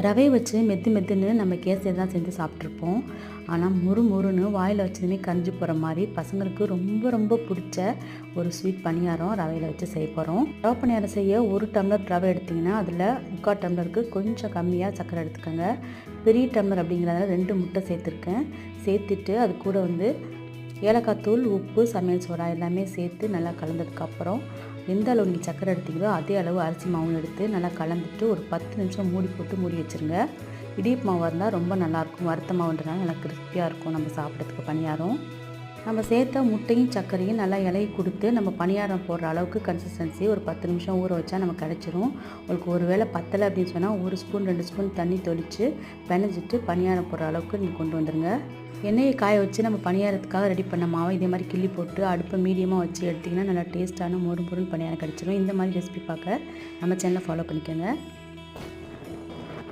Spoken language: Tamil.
ரவையை வச்சு மெத்துன்னு நம்ம கேசரி தான் செஞ்சு சாப்பிட்ருப்போம். ஆனால் முறுன்னு வாயில் வச்சதுமே கரைஞ்சி போகிற மாதிரி பசங்களுக்கு ரொம்ப பிடிச்ச ஒரு ஸ்வீட் பணியாரம் ரவையில் வச்சு செய்ய போகிறோம். ரவை பணியாரம் செய்ய 1 டம்ளர் ரவை எடுத்திங்கன்னா அதில் 3/4 டம்ளருக்கு கொஞ்சம் கம்மியாக சர்க்கரை எடுத்துக்கோங்க. பெரிய டம்ளர் அப்படிங்கிறதால 2 முட்டை சேர்த்துருக்கேன். சேர்த்துட்டு அது கூட ஏலக்காய் தூள், உப்பு, சமையல் சோடா எல்லாமே சேர்த்து நல்லா கலந்ததுக்கப்புறம் எந்த அளவு நீங்கள் சர்க்கரை எடுத்தீங்களோ அதே அளவு அரிசி மாவும் எடுத்து நல்லா கலந்துட்டு ஒரு 10 நிமிஷம் மூடி வச்சுருங்க. இடியப்ப மாவாக இருந்தால் ரொம்ப நல்லாயிருக்கும். வறுத்த மாவுன்றனால நல்லா கிறிஸ்பியாக இருக்கும் நம்ம சாப்பிட்றதுக்கு பணியாரம். நம்ம சேர்த்த முட்டையும் சர்க்கரையும் நல்லா இலையை கொடுத்து நம்ம பணியாரம் போடுற அளவுக்கு கன்சிஸ்டன்சி ஒரு 10 நிமிஷம் ஊற வச்சா நமக்கு கிடச்சிரும். உங்களுக்கு ஒரு வேளை பத்தலை அப்படின்னு சொன்னால் 1 ஸ்பூன் 2 ஸ்பூன் தண்ணி தெளித்து பிணைஞ்சிட்டு பணியாரம் போடுற அளவுக்கு நீங்கள் கொண்டு வந்துடுங்க. எண்ணெயை காய வச்சு நம்ம பணியாரத்துக்காக ரெடி பண்ண மாவை இதே மாதிரி கிள்ளி போட்டு அடுப்பை மீடியமாக வச்சு எடுத்திங்கன்னா நல்லா டேஸ்ட்டான மொறுன்னு பணியாரம் கிடச்சிரும். இந்த மாதிரி ரெசிபி பார்க்க நம்ம சேனலை ஃபாலோ பண்ணிக்கோங்க.